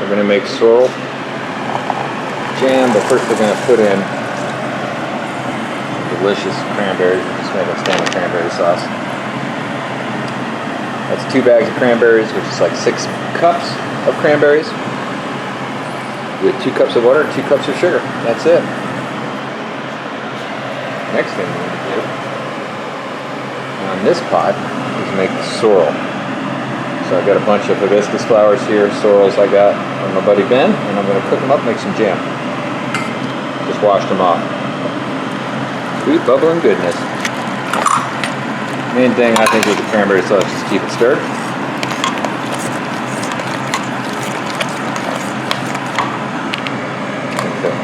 We're going to make sorrel jam, but first we're going to put in delicious cranberries. We're just making standard cranberry sauce. That's 2 bags of cranberries, which is like 6 cups of cranberries with 2 cups of water and 2 cups of sugar. That's it. Next thing we need to do on this pot is make the sorrel. So I've got a bunch of hibiscus flowers here, sorrels I got from my buddy Ben, and I'm going to cook them up and make some jam. Just washed them off. Sweet bubbling goodness. Main thing I think with the cranberry sauce is keep it stirred. Okay.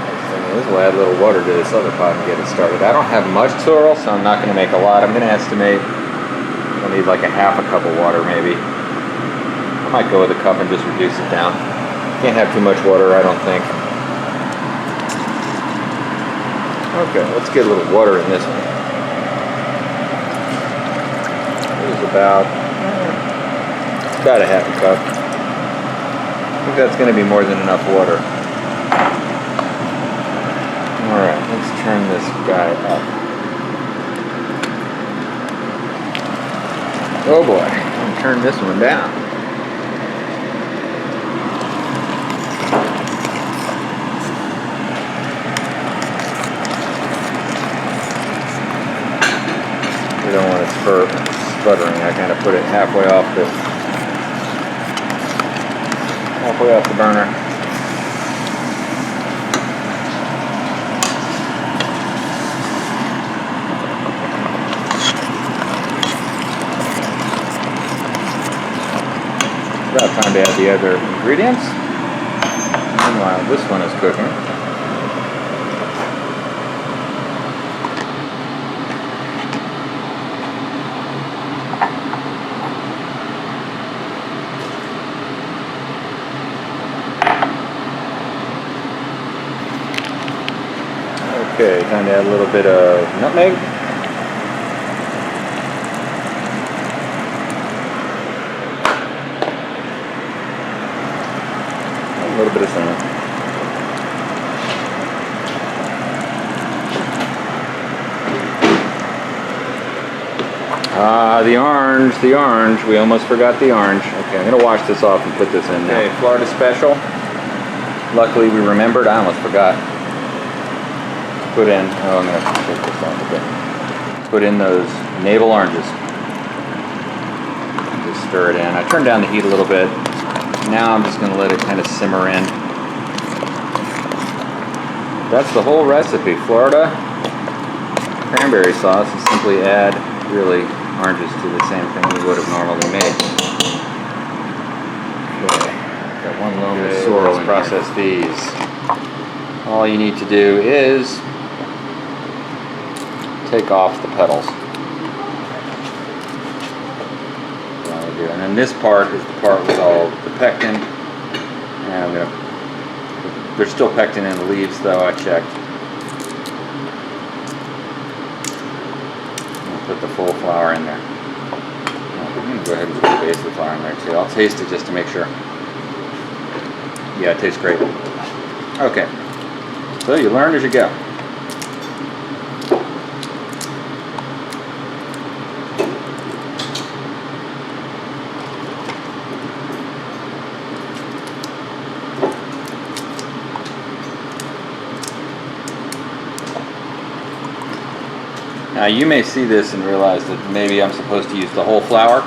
Next thing is we'll add a little water to this other pot and get it started. I don't have much sorrel, so I'm not going to make a lot. I'm going to estimate I'll need like a half a cup of water maybe. I might go with a cup and just reduce it down. Can't have too much water, I don't think. Okay, let's get a little water in this one. It is about a half a cup. I think that's going to be more than enough water. Alright, let's turn this guy up. Oh boy, I'm gonna turn this one down. We don't want it sputtering. I kind of put it halfway off the burner. About time to add the other ingredients. Meanwhile, this one is cooking. Okay, time to add a little bit of nutmeg. A little bit of cinnamon. The orange. We almost forgot the orange. Okay, I'm going to wash this off and put this in now. Okay, Florida Special. Luckily we remembered. I almost forgot. Put in, I'm going to have to take this off a bit. Put in those navel oranges. Just stir it in. I turned down the heat a little bit. Now I'm just going to let it kind of simmer in. That's the whole recipe. Florida cranberry sauce. You simply add really oranges to the same thing we would have normally made. Okay, got one loam of sorrel. Let's process these. All you need to do is take off the petals. And then this part is the part with all the pectin. And there's still pectin in the leaves, though. I checked. I'll put the full flower in there. I'm going to go ahead and put the base of the flower in there too. I'll taste it just to make sure. Yeah, it tastes great. Okay. So you learn as you go. Now you may see this and realize that maybe I'm supposed to use the whole flower.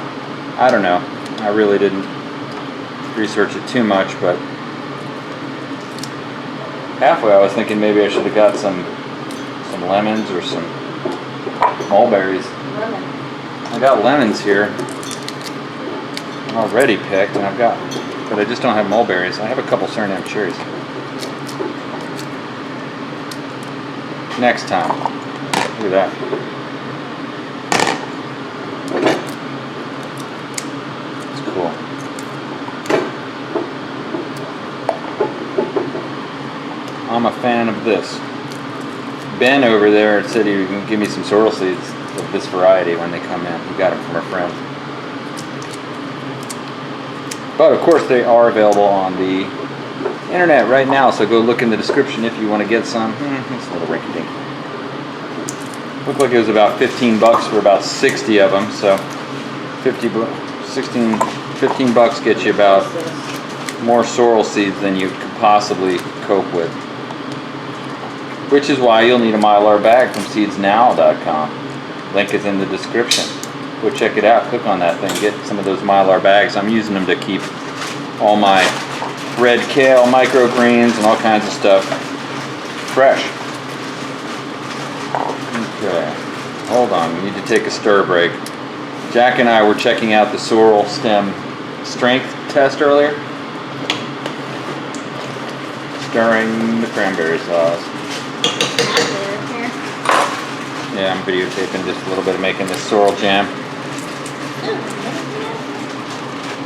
I don't know. I really didn't research it too much, but halfway I was thinking maybe I should have got some lemons or some mulberries. Lemon. I got lemons here already picked, and but I just don't have mulberries. I have a couple Suriname cherries. Next time. Look at that. It's cool. I'm a fan of this. Ben over there said he would give me some sorrel seeds of this variety when they come in. He got them from a friend. But of course they are available on the internet right now, so go look in the description if you want to get some. It's a little rinky dink. Looked like it was about 15 bucks for about 60 of them, so 15 bucks gets you about more sorrel seeds than you could possibly cope with. Which is why you'll need a Mylar bag from seedsnow.com. Link is in the description. Go check it out, click on that thing, get some of those Mylar bags. I'm using them to keep all my red kale, microgreens, and all kinds of stuff fresh. Okay, hold on, we need to take a stir break. Jack and I were checking out the sorrel stem strength test earlier. Stirring the cranberry sauce. Yeah, I'm videotaping just a little bit of making this sorrel jam.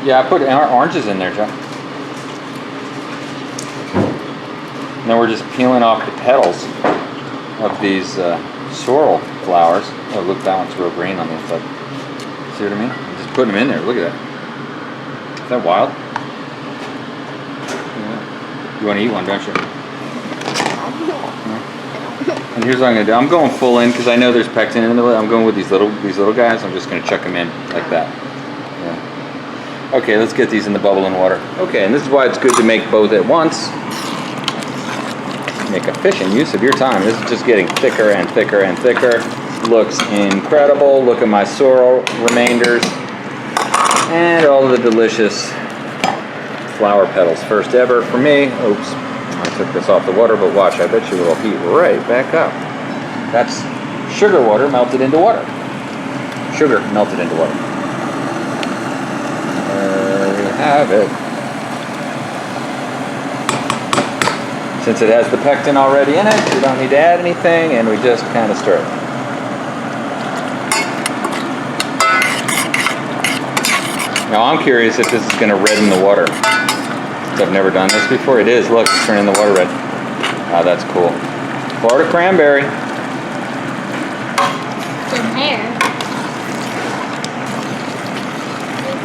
Yeah, I put oranges in there, Jack. Now we're just peeling off the petals of these sorrel flowers. Oh, look, that one's real green on the inside. See what I mean? I'm just putting them in there. Look at that. Is that wild? Yeah. You want to eat one, don't you? And here's what I'm going to do. I'm going full in because I know there's pectin in the middle. I'm going with these little guys. I'm just going to chuck them in like that. Yeah. Okay, let's get these in the bubbling water. Okay, and this is why it's good to make both at once. Make efficient use of your time. This is just getting thicker and thicker and thicker. Looks incredible. Look at my sorrel remainders and all of the delicious flower petals. First ever for me. Oops, I took this off the water, but watch, I bet you it'll heat right back up. That's sugar water melted into water. Sugar melted into water. There we have it. Since it has the pectin already in it, we don't need to add anything, and we just kind of stir it. Now I'm curious if this is going to redden the water. I've never done this before. It is. Look, it's turning the water red. Oh, that's cool. Florida cranberry. Some hair.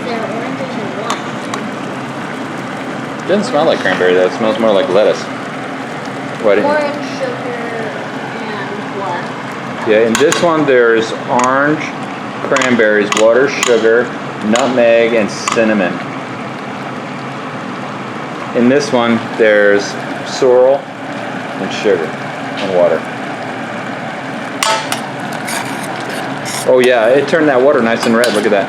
They're oranges and white. It doesn't smell like cranberry though. It smells more like lettuce. What? Orange sugar and what? Yeah, in this one there's orange, cranberries, water, sugar, nutmeg, and cinnamon. In this one there's sorrel and sugar and water. Oh yeah, it turned that water nice and red. Look at that.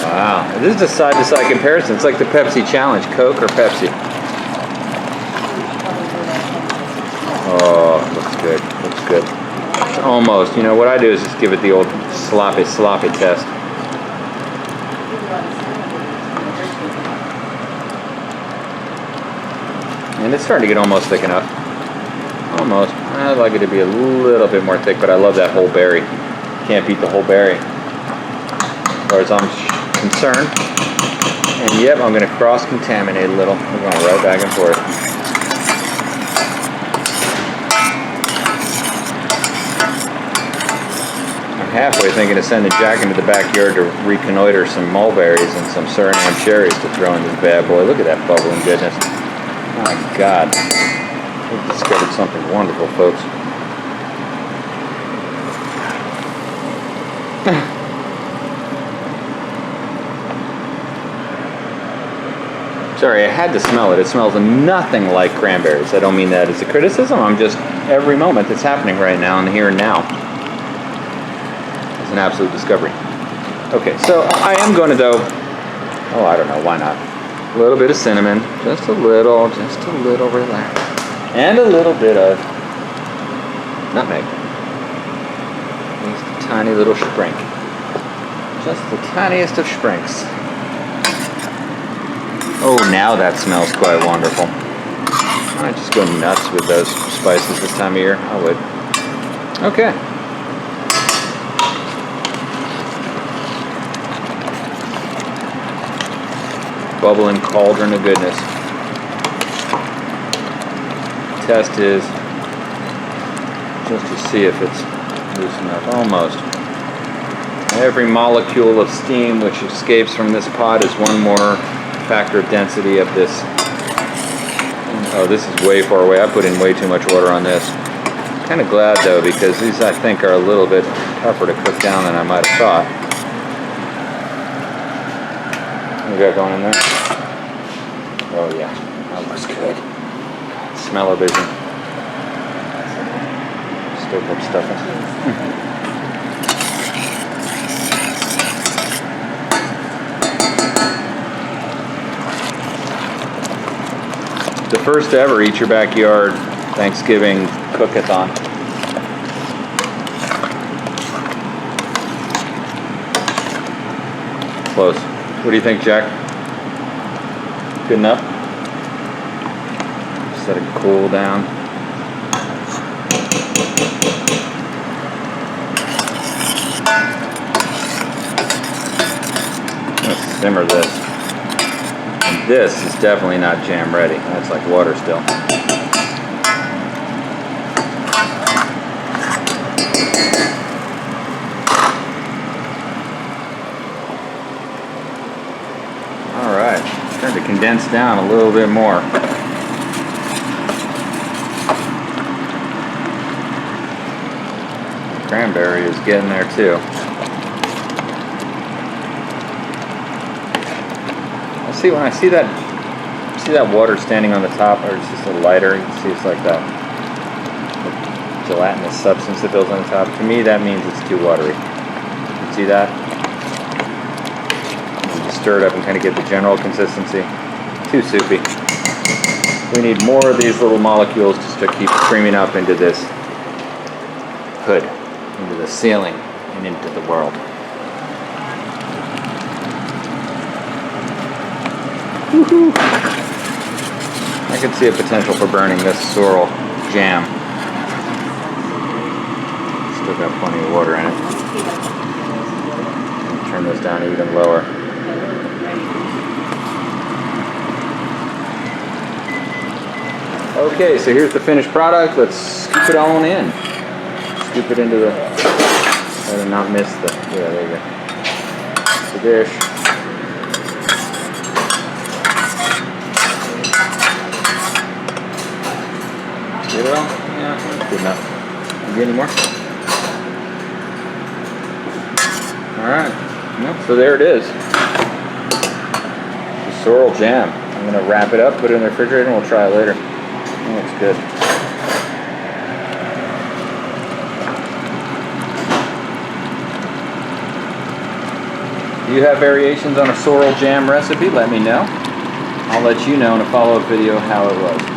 Wow, this is a side-to-side comparison. It's like the Pepsi challenge, Coke or Pepsi. Oh, looks good, looks good. Almost, you know, what I do is just give it the old sloppy test. And it's starting to get almost thick enough. Almost. I'd like it to be a little bit more thick, but I love that whole berry. Can't beat the whole berry, as far as I'm concerned. And yep, I'm going to cross-contaminate a little. We're going right back and forth. I'm halfway thinking of sending Jack into the backyard to reconnoiter some mulberries and some Suriname cherries to throw in this bad boy. Look at that bubbling goodness. My God. We've discovered something wonderful, folks. Sorry, I had to smell it. It smells nothing like cranberries. I don't mean that as a criticism. I'm just, every moment that's happening right now and here and now is an absolute discovery. Okay, so I am going to though, oh, I don't know, why not? A little bit of cinnamon, just a little, relax. And a little bit of nutmeg. Just a tiny little sprink. Just the tiniest of sprinks. Oh, now that smells quite wonderful. I just go nuts with those spices this time of year. I would. Okay. Bubbling cauldron of goodness. Test is just to see if it's loose enough. Almost. Every molecule of steam which escapes from this pot is one more factor of density of this. Oh, this is way far away. I put in way too much water on this. Kind of glad though, because these I think are a little bit tougher to cook down than I might have thought. What we got going in there? Oh yeah, that looks good. Smell-o-vision. Stove up stuffing. The first ever Eat Your Backyard Thanksgiving cook-a-thon. Close. What do you think, Jack? Good enough? Just let it cool down. Let's simmer this. And this is definitely not jam ready. That's like water still. To condense down a little bit more. Cranberry is getting there too. When I see that water standing on the top, or it's just a lighter, you can see it's like that gelatinous substance that builds on the top. To me, that means it's too watery. You see that? Stir it up and kind of get the general consistency. Too soupy. We need more of these little molecules just to keep streaming up into this hood, into the ceiling, and into the world. Woohoo! I could see a potential for burning this sorrel jam. Still got plenty of water in it. Turn this down even lower. Okay, so here's the finished product. Let's scoop it on in. Scoop it into the, try to not miss the, yeah, there you go. The dish. Get it all? Yeah, that's good enough. You get any more? Alright, yep, so there it is. The sorrel jam. I'm going to wrap it up, put it in the refrigerator, and we'll try it later. That looks good. If you have variations on a sorrel jam recipe, let me know. I'll let you know in a follow-up video how it was.